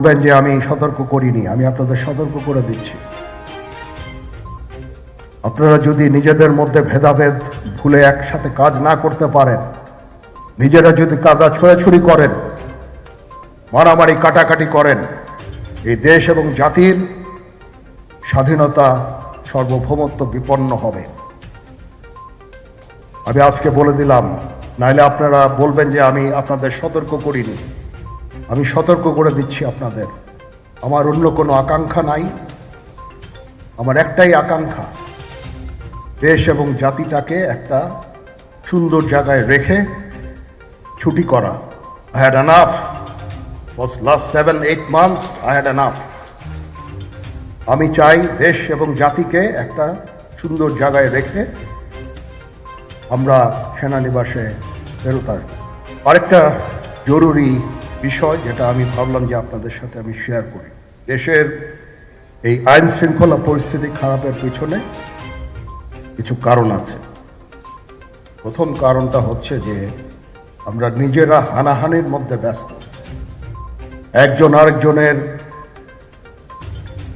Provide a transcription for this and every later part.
বলবেন যে আমি সতর্ক করিনি, আমি আপনাদের সতর্ক করে দিচ্ছি। আপনারা যদি নিজেদের মধ্যে ভেদাভেদ ভুলে একসাথে কাজ না করতে পারেন, নিজেরা যদি কাদা ছোড়াছুড়ি করেন, মারামারি কাটাকাটি করেন, এই দেশ এবং জাতির স্বাধীনতা সার্বভৌমত্ব বিপন্ন হবে। আমি আজকে বলে দিলাম, নাইলে আপনারা বলবেন যে আমি আপনাদের সতর্ক করিনি। আমি সতর্ক করে দিচ্ছি আপনাদের। আমার অন্য কোনো আকাঙ্ক্ষা নাই, আমার একটাই আকাঙ্ক্ষা, দেশ এবং জাতিটাকে একটা সুন্দর জায়গায় রেখে ছুটি করা। I had enough. For last 7-8 months I had enough. আমি চাই দেশ এবং জাতিকে একটা সুন্দর জায়গায় রেখে আমরা সেনানিবাসে ফেরত আসবো। আরেকটা জরুরি বিষয় যেটা আমি ভাবলাম যে আপনাদের সাথে আমি শেয়ার করি। দেশের এই আইন শৃঙ্খলা পরিস্থিতি খারাপের পিছনে কিছু কারণ আছে। প্রথম কারণটা হচ্ছে যে আমরা নিজেরা হানাহানির মধ্যে ব্যস্ত, একজন আরেকজনের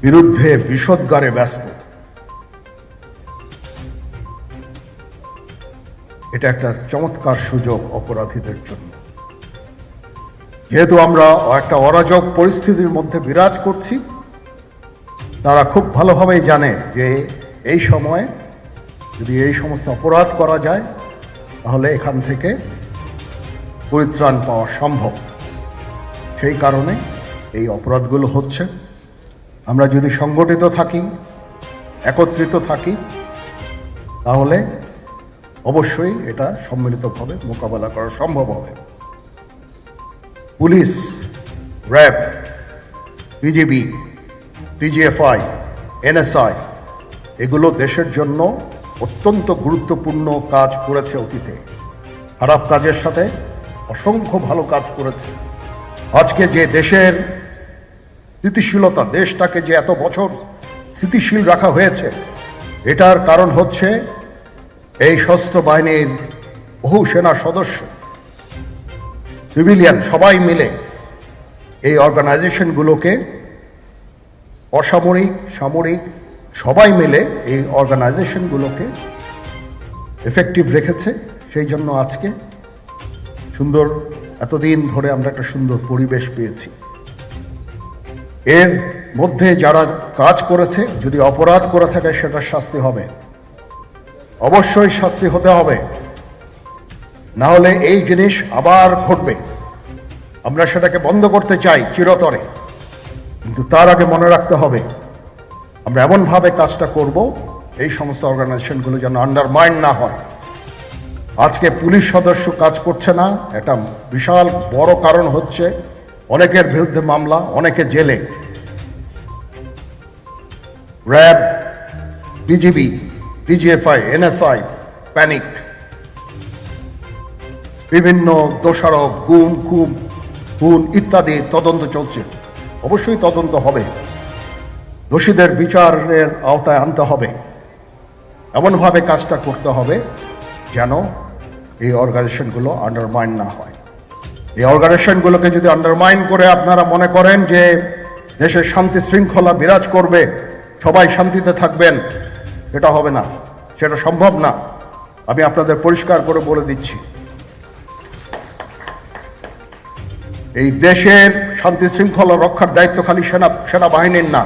বিরুদ্ধে বিষোদ্গারে ব্যস্ত। এটা একটা চমৎকার সুযোগ অপরাধীদের জন্য। যেহেতু আমরা একটা অরাজক পরিস্থিতির মধ্যে বিরাজ করছি, তারা খুব ভালোভাবেই জানে যে এই সময়ে যদি এই সমস্ত অপরাধ করা যায় তাহলে এখান থেকে পরিত্রাণ পাওয়া সম্ভব। সেই কারণে এই অপরাধগুলো হচ্ছে। আমরা যদি সংগঠিত থাকি, একত্রিত থাকি, তাহলে অবশ্যই এটা সম্মিলিতভাবে মোকাবেলা করা সম্ভব হবে। Police, RAB, BGB, DGFI, NSI এগুলো দেশের জন্য অত্যন্ত গুরুত্বপূর্ণ কাজ করেছে অতীতে। খারাপ কাজের সাথে অসংখ্য ভালো কাজ করেছে। আজকে যে দেশের স্থিতিশীলতা, দেশটাকে যে এত বছর স্থিতিশীল রাখা হয়েছে, এটার কারণ হচ্ছে এই সশস্ত্র বাহিনীর বহু সেনা সদস্য, সিভিলিয়ান সবাই মিলে এই অর্গানাইজেশনগুলোকে, অসামরিক, সামরিক সবাই মিলে এই অর্গানাইজেশনগুলোকে এফেক্টিভ রেখেছে। সেই জন্য আজকে সুন্দর, এতদিন ধরে আমরা একটা সুন্দর পরিবেশ পেয়েছি। এর মধ্যে যারা কাজ করেছে, যদি অপরাধ করে থাকে সেটার শাস্তি হবে, অবশ্যই শাস্তি হতে হবে। না হলে এই জিনিস আবার ঘটবে। আমরা সেটাকে বন্ধ করতে চাই চিরতরে, কিন্তু তার আগে মনে রাখতে হবে আমরা এমনভাবে কাজটা করব এই সমস্ত অর্গানাইজেশনগুলো যেন আন্ডারমাইন না হয়। আজকে পুলিশ সদস্য কাজ করছে না, এটা বিশাল বড় কারণ হচ্ছে অনেকের বিরুদ্ধে মামলা, অনেকে জেলে। RAB, BGB, DGFI, NSI panic, বিভিন্ন দোষারোপ, গুম, খুন ইত্যাদি তদন্ত চলছে। অবশ্যই তদন্ত হবে, দোষীদের বিচারের আওতায় আনতে হবে। এমনভাবে কাজটা করতে হবে যেন এই অর্গানাইজেশনগুলো আন্ডারমাইন না হয়। এই অর্গানাইজেশনগুলোকে যদি আন্ডারমাইন করে আপনারা মনে করেন যে দেশের শান্তি শৃঙ্খলা বিরাজ করবে, সবাই শান্তিতে থাকবেন, এটা হবে না, সেটা সম্ভব না। আমি আপনাদের পরিষ্কার করে বলে দিচ্ছি, এই দেশের শান্তি শৃঙ্খলা রক্ষার দায়িত্ব খালি সেনাবাহিনীর না।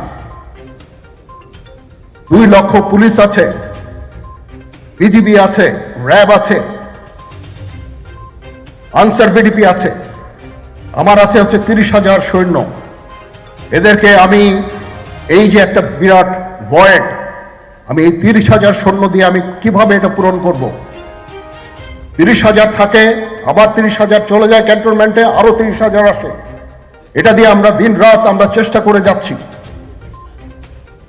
2 লক্ষ পুলিশ আছে, বিজিবি আছে, র্যাব আছে, আনসার বিডিপি আছে, আমার আছে হচ্ছে 30,000 সৈন্য। এদেরকে আমি এই যে একটা বিরাট ভয়েড, আমি এই 30,000 সৈন্য দিয়ে আমি কিভাবে এটা পূরণ করব? 30,000 থাকে, আবার 30,000 চলে যায় ক্যান্টনমেন্টে, আরো 30,000 আসে। এটা দিয়ে আমরা দিন রাত আমরা চেষ্টা করে যাচ্ছি।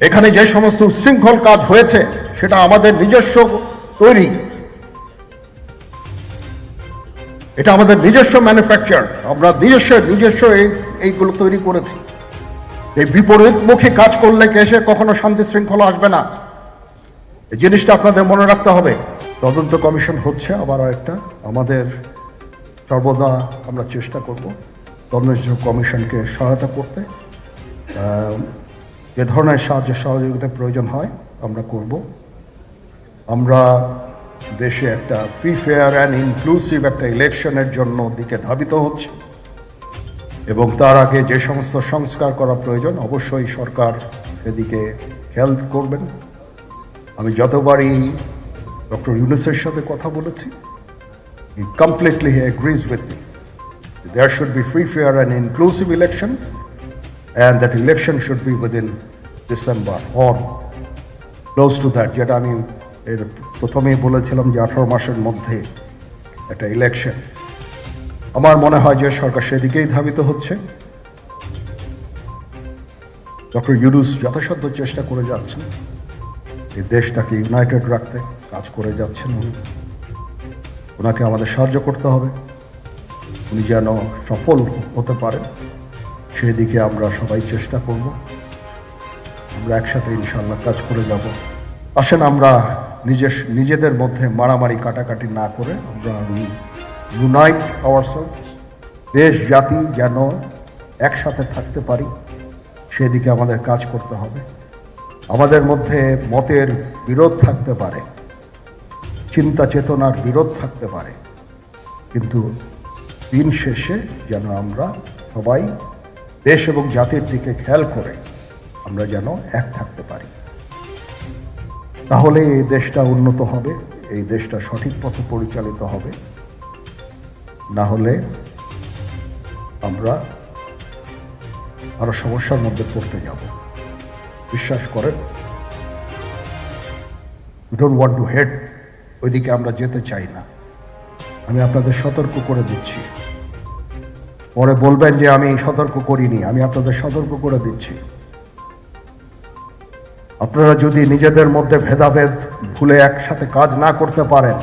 এখানে যে সমস্ত উচ্ছৃঙ্খল কাজ হয়েছে সেটা আমাদের নিজস্ব তৈরি, এটা আমাদের নিজস্ব ম্যানুফ্যাকচার, আমরা নিজস্ব এইগুলো তৈরি করেছি। এই বিপরীতমুখী কাজ করলে কেসে কখনো শান্তি শৃঙ্খলা আসবে না। এই জিনিসটা আপনাদের মনে রাখতে হবে। তদন্ত কমিশন হচ্ছে আবার একটা, আমাদের সর্বদা আমরা চেষ্টা করব তদন্ত কমিশনকে সহায়তা করতে। যে ধরনের সাহায্য সহযোগিতার প্রয়োজন হয় আমরা করব। আমরা দেশে একটা ফ্রি ফেয়ার অ্যান্ড ইনক্লুসিভ একটা ইলেকশনের জন্য দিকে ধাবিত হচ্ছে এবং তার আগে যে সমস্ত সংস্কার করা প্রয়োজন অবশ্যই সরকার সেদিকে খেয়াল করবেন। আমি যতবারই ডক্টর ইউনূসের সাথে কথা বলেছি, he completely agrees with me. There should be free, fair and inclusive election, and that election should be within December or close to that. যেটা আমি এর প্রথমেই বলেছিলাম যে 18 মাসের মধ্যে একটা ইলেকশন। আমার মনে হয় যে সরকার সেদিকেই ধাবিত হচ্ছে। ডক্টর ইউনূস যথাসাধ্য চেষ্টা করে যাচ্ছেন এই দেশটাকে ইউনাইটেড রাখতে, কাজ করে যাচ্ছেন উনি। ওনাকে আমাদের সাহায্য করতে হবে, উনি যেন সফল হতে পারেন সেদিকে আমরা সবাই চেষ্টা করব। আমরা একসাথে ইনশাআল্লাহ কাজ করে যাব। আসেন আমরা নিজেদের মধ্যে মারামারি কাটাকাটি না করে আমরা ইউনাইট আওয়ারসেলস, দেশ জাতি যেন একসাথে থাকতে পারি সেদিকে আমাদের কাজ করতে হবে। আমাদের মধ্যে মতের বিরোধ থাকতে পারে, চিন্তা চেতনার বিরোধ থাকতে পারে, কিন্তু দিন শেষে যেন আমরা সবাই দেশ এবং জাতির দিকে খেয়াল করে আমরা যেন এক থাকতে পারি। তাহলে এই দেশটা উন্নত হবে, এই দেশটা সঠিক পথে পরিচালিত হবে। না হলে আমরা আরো সমস্যার মধ্যে পড়তে যাব। বিশ্বাস করেন, we don't want to head, ওইদিকে আমরা যেতে চাই না। আমি আপনাদের সতর্ক করে দিচ্ছি, পরে বলবেন যে আমি সতর্ক করিনি। আমি আপনাদের সতর্ক করে দিচ্ছি, আপনারা যদি নিজেদের মধ্যে ভেদাভেদ ভুলে একসাথে কাজ না করতে পারেন,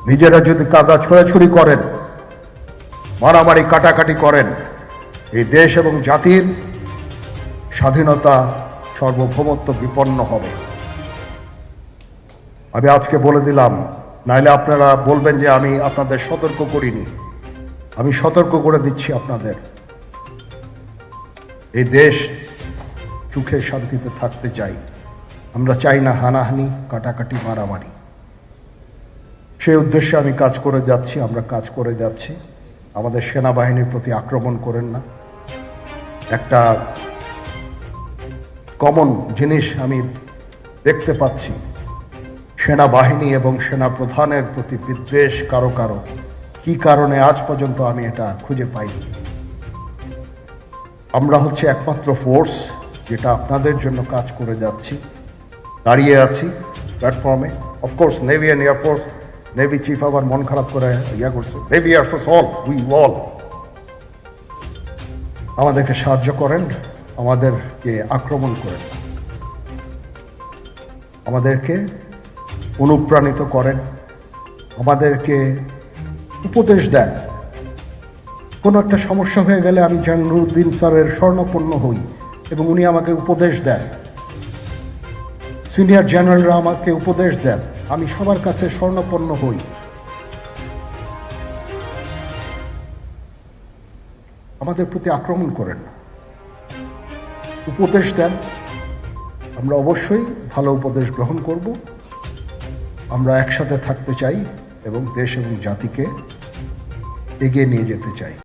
নিজেরা যদি কাদা ছোড়াছুড়ি করেন, মারামারি কাটাকাটি করেন, এই দেশ এবং জাতির স্বাধীনতা সার্বভৌমত্ব বিপন্ন হবে। আমি আজকে বলে দিলাম, নাইলে আপনারা বলবেন যে আমি আপনাদের সতর্ক করিনি। আমি সতর্ক করে দিচ্ছি আপনাদের। এই দেশ সুখে শান্তিতে থাকতে চাই, আমরা চাই না হানাহানি কাটাকাটি মারামারি। সেই উদ্দেশ্যে আমি কাজ করে যাচ্ছি, আমরা কাজ করে যাচ্ছি। আমাদের সেনাবাহিনীর প্রতি আক্রমণ করেন না। একটা কমন জিনিস আমি দেখতে পাচ্ছি, সেনাবাহিনী এবং সেনা প্রধানের প্রতি বিদ্বেষ কারো কারো। কি কারণে আজ পর্যন্ত আমি এটা খুঁজে পাইনি। আমরা হচ্ছে একমাত্র ফোর্স যেটা আপনাদের জন্য কাজ করে যাচ্ছি, দাঁড়িয়ে আছি প্ল্যাটফর্মে। Of course navy and air force, navy chief আবার মন খারাপ করে করছে, navy air force all, we all আমাদেরকে সাহায্য করেন, আমাদেরকে আক্রমণ করেন, আমাদেরকে অনুপ্রাণিত করেন, আমাদেরকে উপদেশ দেন। কোনো একটা সমস্যা হয়ে গেলে আমি নুরুদ্দিন স্যারের স্বর্ণপন্ন হই এবং উনি আমাকে উপদেশ দেন। সিনিয়র জেনারেলরা আমাকে উপদেশ দেন, আমি সবার কাছে স্বর্ণপন্ন হই। আমাদের প্রতি আক্রমণ করেন না, উপদেশ দেন। আমরা অবশ্যই ভালো উপদেশ গ্রহণ করব। আমরা একসাথে থাকতে চাই এবং দেশ এবং জাতিকে এগিয়ে নিয়ে যেতে চাই।